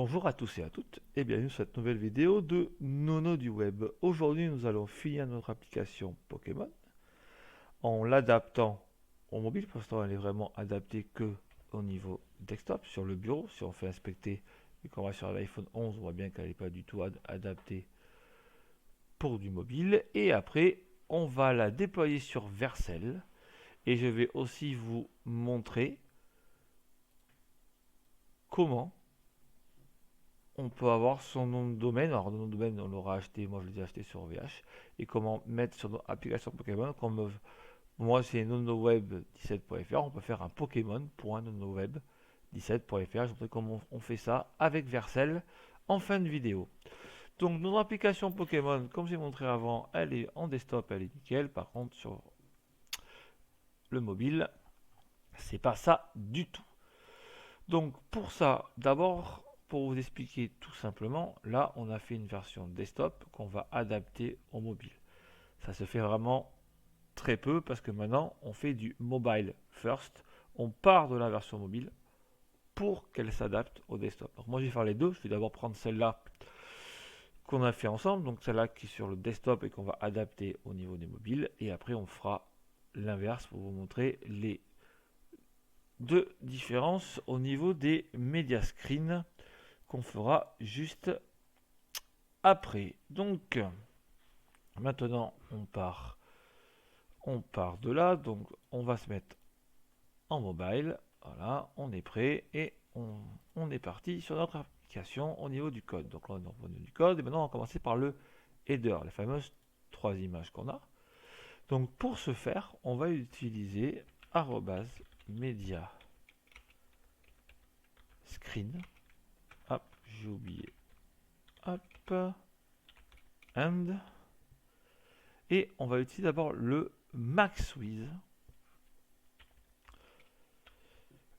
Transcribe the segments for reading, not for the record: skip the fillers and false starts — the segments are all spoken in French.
Bonjour à tous et à toutes et bienvenue sur cette nouvelle vidéo de Nono du web. Aujourd'hui nous allons finir notre application Pokémon en l'adaptant au mobile parce qu'elle est vraiment adaptée que au niveau desktop sur le bureau. Si on fait inspecter et qu'on va sur l'iPhone 11 on voit bien qu'elle n'est pas du tout adaptée pour du mobile. Et après on va la déployer sur Vercel et je vais aussi vous montrer comment on peut avoir son nom de domaine. Alors, le nom de domaine, on l'aura acheté. Moi, je l'ai acheté sur VH. Et comment mettre sur notre application Pokémon. Comme moi, c'est nonoweb17.fr. On peut faire un Pokémon.nonoweb17.fr. Je vais montrer comment on fait ça avec Vercel en fin de vidéo. Donc, notre application Pokémon, comme j'ai montré avant, elle est en desktop, elle est nickel. Par contre, sur le mobile, c'est pas ça du tout. Donc pour ça, d'abord, pour vous expliquer tout simplement, là on a fait une version desktop qu'on va adapter au mobile. Ça se fait vraiment très peu parce que maintenant on fait du mobile first. On part de la version mobile pour qu'elle s'adapte au desktop. Donc moi je vais faire les deux. Je vais d'abord prendre celle-là qu'on a fait ensemble, donc celle-là qui est sur le desktop et qu'on va adapter au niveau des mobiles. Et après on fera l'inverse pour vous montrer les deux différences au niveau des media screens qu'on fera juste après. Donc maintenant on part de là, donc on va se mettre en mobile. Voilà, on est prêt et on est parti sur notre application au niveau du code. Donc là on est au niveau du code et maintenant on va commencer par le header, les fameuses trois images qu'on a. Donc pour ce faire, on va utiliser @media screen. Hop, j'ai oublié. Hop, and et on va utiliser d'abord le MaxWiz.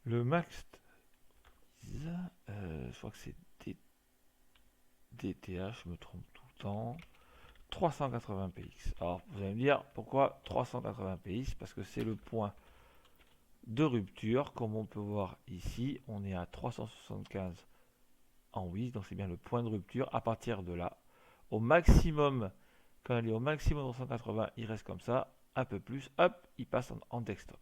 Le MaxWiz, je crois que c'est DTH, je me trompe tout le temps. 380 px. Alors vous allez me dire pourquoi 380 px? Parce que c'est le point de rupture. Comme on peut voir ici, on est à 375 en Wiz, donc c'est bien le point de rupture. À partir de là, au maximum, quand il est au maximum 380, il reste comme ça. Un peu plus, hop, il passe en desktop.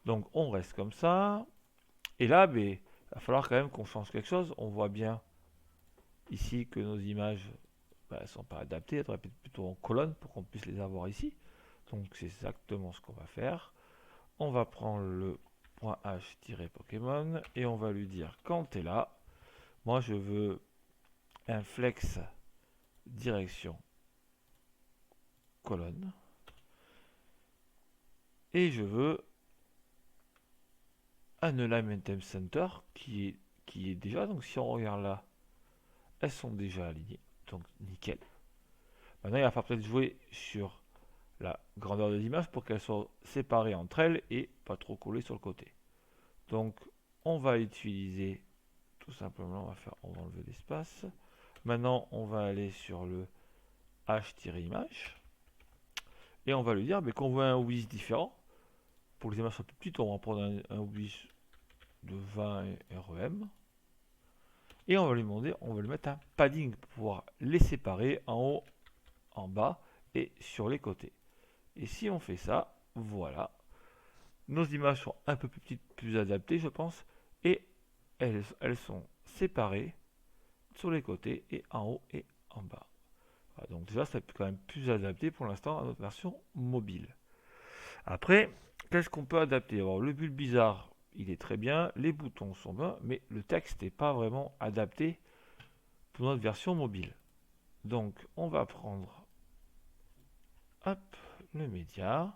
Donc on reste comme ça. Et là, il va falloir quand même qu'on change quelque chose. On voit bien ici que nos images ne sont pas adaptées. Elles devraient être plutôt en colonne pour qu'on puisse les avoir ici. Donc c'est exactement ce qu'on va faire. On va prendre le .h-Pokémon et on va lui dire quand tu es là, moi je veux un flex direction colonne. Et je veux un alignment center qui est déjà, donc si on regarde là, elles sont déjà alignées, donc nickel. Maintenant il va falloir peut-être jouer sur la grandeur des images pour qu'elles soient séparées entre elles et pas trop collées sur le côté. Donc on va utiliser tout simplement, on va enlever l'espace. Maintenant on va aller sur le h-image et on va lui dire qu'on veut un width différent. Pour que les images soient plus petites, on va prendre un width de 20 REM. Et on va lui demander, on va lui mettre un padding pour pouvoir les séparer en haut, en bas et sur les côtés. Et si on fait ça, voilà, nos images sont un peu plus petites, plus adaptées, je pense, et elles sont séparées sur les côtés et en haut et en bas. Voilà, donc déjà, c'est quand même plus adapté pour l'instant à notre version mobile. Après, qu'est-ce qu'on peut adapter? Alors, le bulle bizarre, il est très bien, les boutons sont bien, mais le texte n'est pas vraiment adapté pour notre version mobile. Donc, on va prendre hop, le média,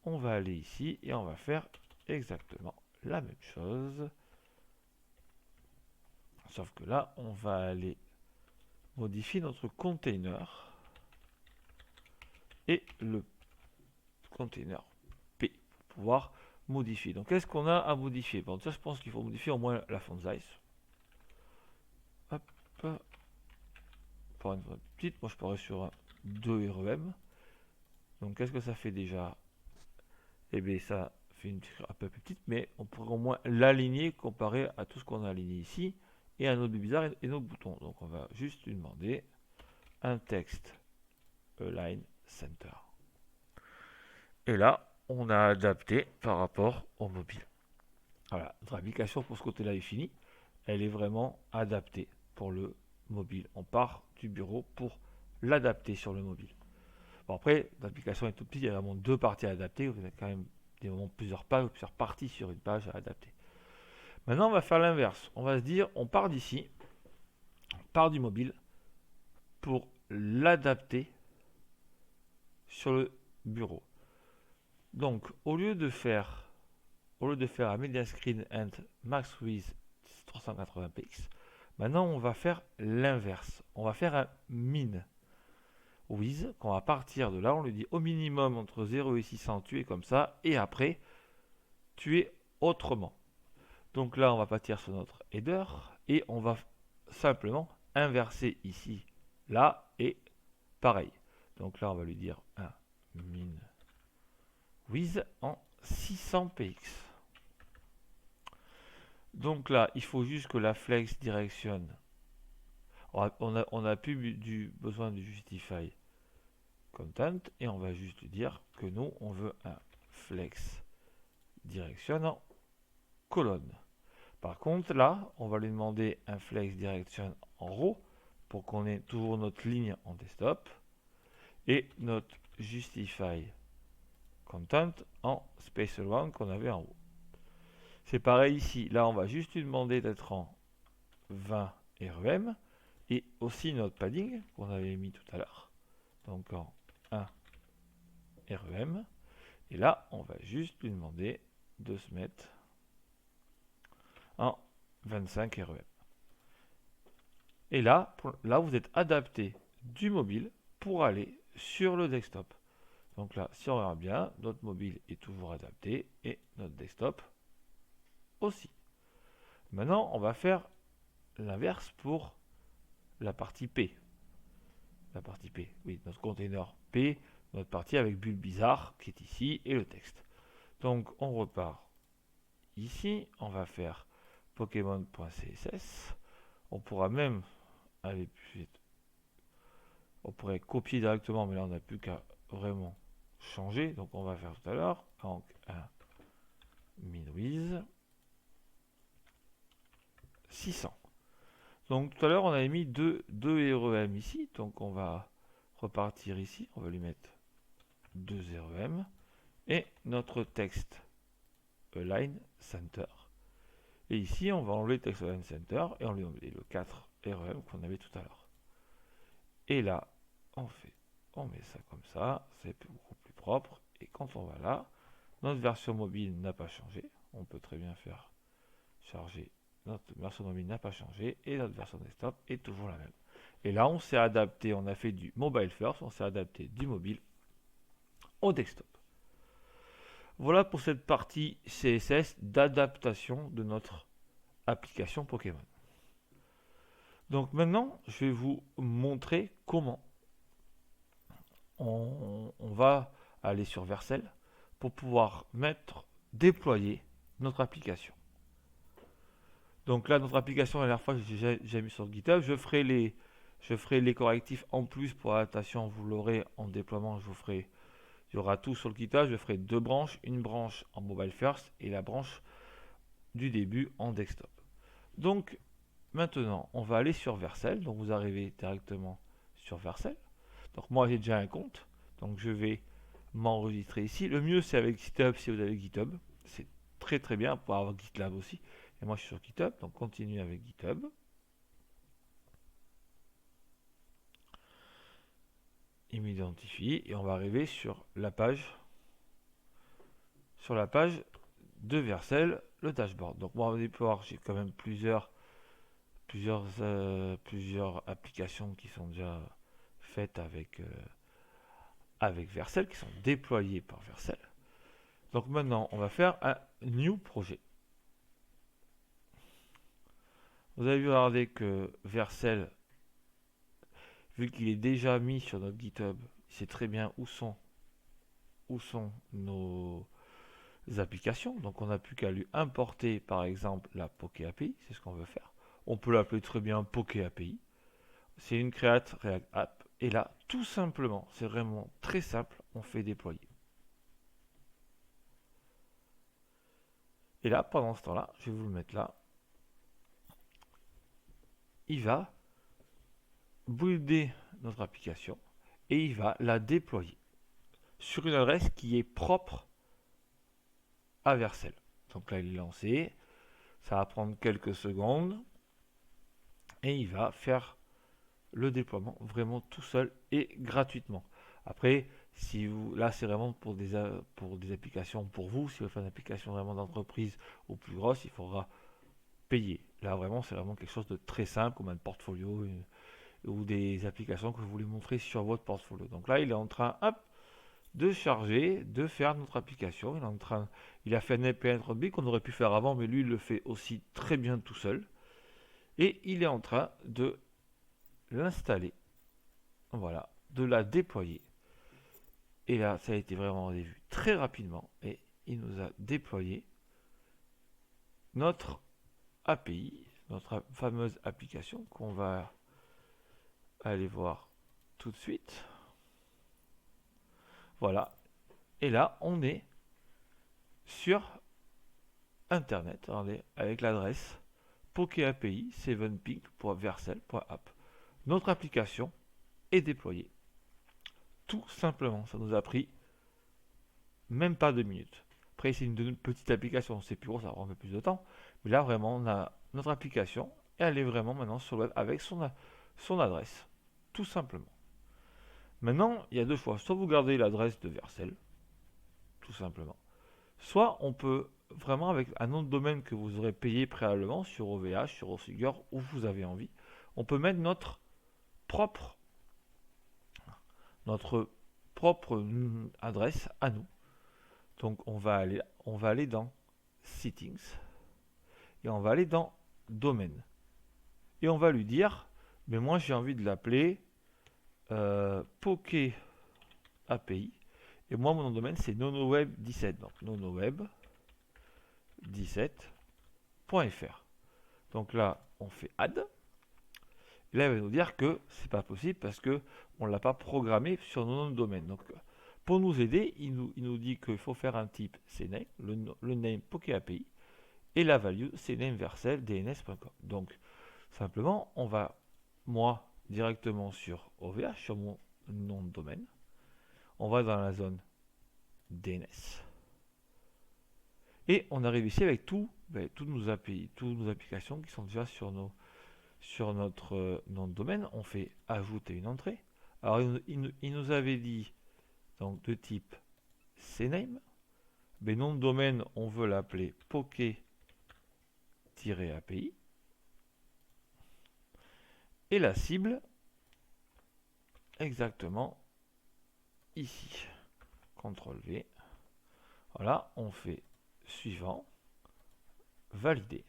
on va aller ici et on va faire exactement la même chose. Sauf que là, on va aller modifier notre container et le container P pour pouvoir modifier. Donc, qu'est-ce qu'on a à modifier? Bon, ça, je pense qu'il faut modifier au moins la font size. Hop, pour une petite, moi je parais sur un 2 REM. Donc, qu'est-ce que ça fait déjà? Eh bien, ça fait une un peu plus petite, mais on pourrait au moins l'aligner comparé à tout ce qu'on a aligné ici. et un autre bizarre et nos boutons. Donc on va juste lui demander un texte align center. Et là, on a adapté par rapport au mobile. Voilà, notre application pour ce côté-là est finie. Elle est vraiment adaptée pour le mobile. On part du bureau pour l'adapter sur le mobile. Bon, après, l'application est tout petite, il y a vraiment deux parties à adapter. Vous avez quand même des moments, plusieurs pages, plusieurs parties sur une page à adapter. Maintenant, on va faire l'inverse. On va se dire, on part d'ici, on part du mobile pour l'adapter sur le bureau. Donc, au lieu de faire un media screen and max width 380 px, maintenant on va faire l'inverse. On va faire un min width, qu'on va partir de là, on lui dit au minimum entre 0 et 600, tu es comme ça, et après, tu es autrement. Donc là, on va partir sur notre header, et on va simplement inverser ici, là, et pareil. Donc là, on va lui dire un min width en 600 px. Donc là, il faut juste que la flex directionne. On a plus besoin du justify content et on va juste dire que nous, on veut un flex direction en colonne. Par contre, là, on va lui demander un flex direction en row pour qu'on ait toujours notre ligne en desktop et notre justify content en spatial one qu'on avait en haut. C'est pareil ici. Là, on va juste lui demander d'être en 20 REM et aussi notre padding qu'on avait mis tout à l'heure. Donc en 1 REM. Et là, on va juste lui demander de se mettre en 25 REM. Et là, vous êtes adapté du mobile pour aller sur le desktop. Donc là, si on regarde bien, notre mobile est toujours adapté et notre desktop aussi. Maintenant, on va faire l'inverse pour la partie P. La partie P, oui, notre container P, notre partie avec bulle bizarre qui est ici et le texte. Donc on repart ici, on va faire Pokémon.css. On pourra même aller plus vite. On pourrait copier directement, mais là on n'a plus qu'à vraiment changer. Donc on va faire tout à l'heure. Donc un minWidth 600. Donc tout à l'heure on avait mis 2 REM ici. Donc on va repartir ici. On va lui mettre 2 REM. Et notre texte align center. Et ici, on va enlever le text align center et on lui met le 4 REM qu'on avait tout à l'heure. Et là, on met ça comme ça, c'est beaucoup plus propre. Et quand on va là, notre version mobile n'a pas changé. On peut très bien faire charger. Notre version mobile n'a pas changé et notre version desktop est toujours la même. Et là, on s'est adapté, on a fait du mobile first, on s'est adapté du mobile au desktop. Voilà pour cette partie CSS d'adaptation de notre application Pokémon. Donc maintenant, je vais vous montrer comment on va aller sur Vercel pour pouvoir déployer notre application. Donc là, notre application, la dernière fois, j'ai mis sur GitHub. Je ferai les correctifs en plus pour l'adaptation. Vous l'aurez en déploiement. Il y aura tout sur le GitHub. Je ferai deux branches, une branche en mobile first et la branche du début en desktop. Donc maintenant, on va aller sur Vercel. Donc vous arrivez directement sur Vercel. Donc moi, j'ai déjà un compte. Donc je vais m'enregistrer ici. Le mieux, c'est avec GitHub si vous avez GitHub. C'est très très bien pour avoir GitLab aussi. Et moi, je suis sur GitHub. Donc continue avec GitHub. Il m'identifie et on va arriver sur la page de Vercel, le dashboard. Donc moi, on va pouvoir, j'ai quand même plusieurs applications qui sont déjà faites avec Vercel, qui sont déployées par Vercel. Donc maintenant, on va faire un new projet. Vous avez vu regarder que Vercel, vu qu'il est déjà mis sur notre GitHub, il sait très bien où sont nos applications. Donc on n'a plus qu'à lui importer par exemple la Poké API, c'est ce qu'on veut faire. On peut l'appeler très bien Poké API. C'est une Create React App. Et là, tout simplement, c'est vraiment très simple, on fait déployer. Et là, pendant ce temps-là, je vais vous le mettre là. Il va builder notre application et il va la déployer sur une adresse qui est propre à Vercel. Donc là, il est lancé. Ça va prendre quelques secondes et il va faire le déploiement vraiment tout seul et gratuitement. Après, si vous, là c'est vraiment pour des applications pour vous, si vous faites une application vraiment d'entreprise ou plus grosse, il faudra payer. Là vraiment, c'est vraiment quelque chose de très simple comme un portfolio ou des applications que vous voulez montrer sur votre portfolio. Donc là, il est en train hop, de charger, de faire notre application. Il a fait un API Ruby qu'on aurait pu faire avant, mais lui il le fait aussi très bien tout seul. Et il est en train de l'installer, voilà, de la déployer. Et là, ça a été vraiment vu très rapidement et il nous a déployé notre API, notre fameuse application qu'on va aller voir tout de suite. Voilà. Et là, on est sur Internet, regardez, avec l'adresse pokeapi 7ping.versel.app. Notre application est déployée. Tout simplement, ça nous a pris même pas 2 minutes. Après, c'est une petite application, c'est plus gros, ça prend un peu plus de temps. Mais là, vraiment, on a notre application et elle est vraiment maintenant sur le web avec son adresse. Tout simplement. Maintenant, il y a deux choix. Soit vous gardez l'adresse de Vercel, tout simplement. Soit on peut vraiment avec un nom de domaine que vous aurez payé préalablement sur OVH, sur Osugger, où vous avez envie, on peut mettre propre, notre propre adresse à nous. Donc on va aller dans Settings et on va aller dans Domaine. Et on va lui dire, mais moi j'ai envie de l'appeler Poké API. Et moi mon nom de domaine c'est nonoweb17. Donc nonoweb17.fr. Donc là on fait add. Et là il va nous dire que c'est pas possible parce que on l'a pas programmé sur nos noms de domaine. Donc pour nous aider, il nous dit qu'il faut faire un type cname, le name Poké API, et la value cname versel dns.com. Donc simplement, on va, moi, directement sur OVH, sur mon nom de domaine, on va dans la zone DNS, et on arrive ici avec toutes nos API, toutes nos applications qui sont déjà sur notre nom de domaine. On fait ajouter une entrée. Alors il nous avait dit donc de type cname, mais nom de domaine on veut l'appeler poké-api, et la cible exactement ici. CTRL V, voilà, on fait suivant, valider,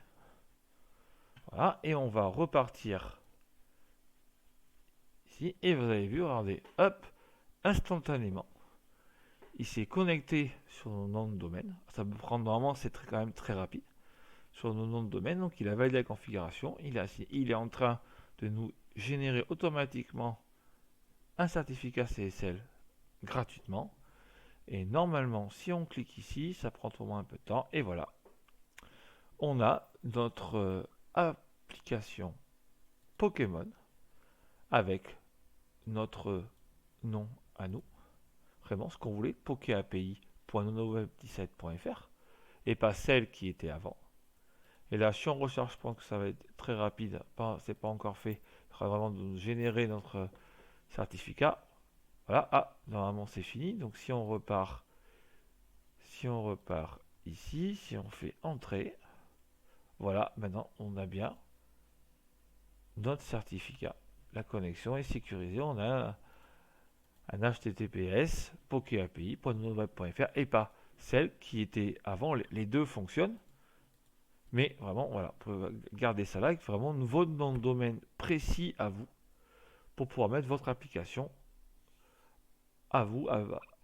voilà, et on va repartir ici, et vous avez vu, regardez, hop, instantanément il s'est connecté sur nos noms de domaine. Ça peut prendre, normalement c'est quand même très rapide sur nos noms de domaine. Donc il a validé la configuration, il est en train de nous générer automatiquement un certificat CSL gratuitement. Et normalement, si on clique ici, ça prend au moins un peu de temps. Et voilà, on a notre application Pokémon avec notre nom à nous. Vraiment ce qu'on voulait, pokéapi.nonoweb17.fr et pas celle qui était avant. Et là, si on recherche, je pense que ça va être très rapide. C'est pas encore fait. Il faudra vraiment de nous générer notre certificat. Voilà. Ah, normalement c'est fini. Donc si on repart ici, si on fait entrer, voilà, maintenant on a bien notre certificat. La connexion est sécurisée. On a un HTTPS pokéapi.nonoweb.fr et pas celle qui était avant. Les deux fonctionnent. Mais vraiment, voilà, vous pouvez garder ça là avec vraiment votre nom de domaine précis à vous pour pouvoir mettre votre application à vous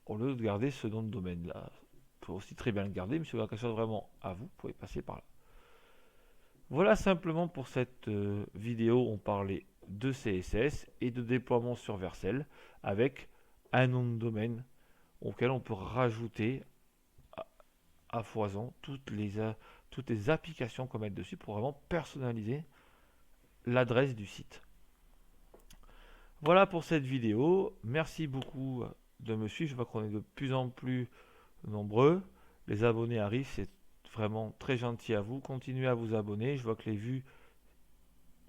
au lieu de garder ce nom de domaine là. Vous pouvez aussi très bien le garder, mais si vous voulez quelque chose vraiment à vous, vous pouvez passer par là. Voilà simplement pour cette vidéo, on parlait de CSS et de déploiement sur Vercel avec un nom de domaine auquel on peut rajouter à, à foison toutes les applications qu'on met dessus pour vraiment personnaliser l'adresse du site. Voilà pour cette vidéo. Merci beaucoup de me suivre. Je vois qu'on est de plus en plus nombreux. Les abonnés arrivent, c'est vraiment très gentil à vous. Continuez à vous abonner. Je vois que les vues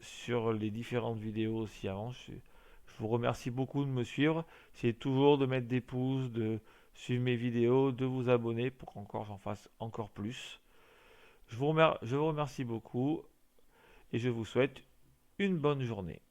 sur les différentes vidéos aussi avancent. Je vous remercie beaucoup de me suivre. C'est toujours de mettre des pouces, de suivre mes vidéos, de vous abonner pour qu'encore j'en fasse encore plus. Je vous remercie beaucoup et je vous souhaite une bonne journée.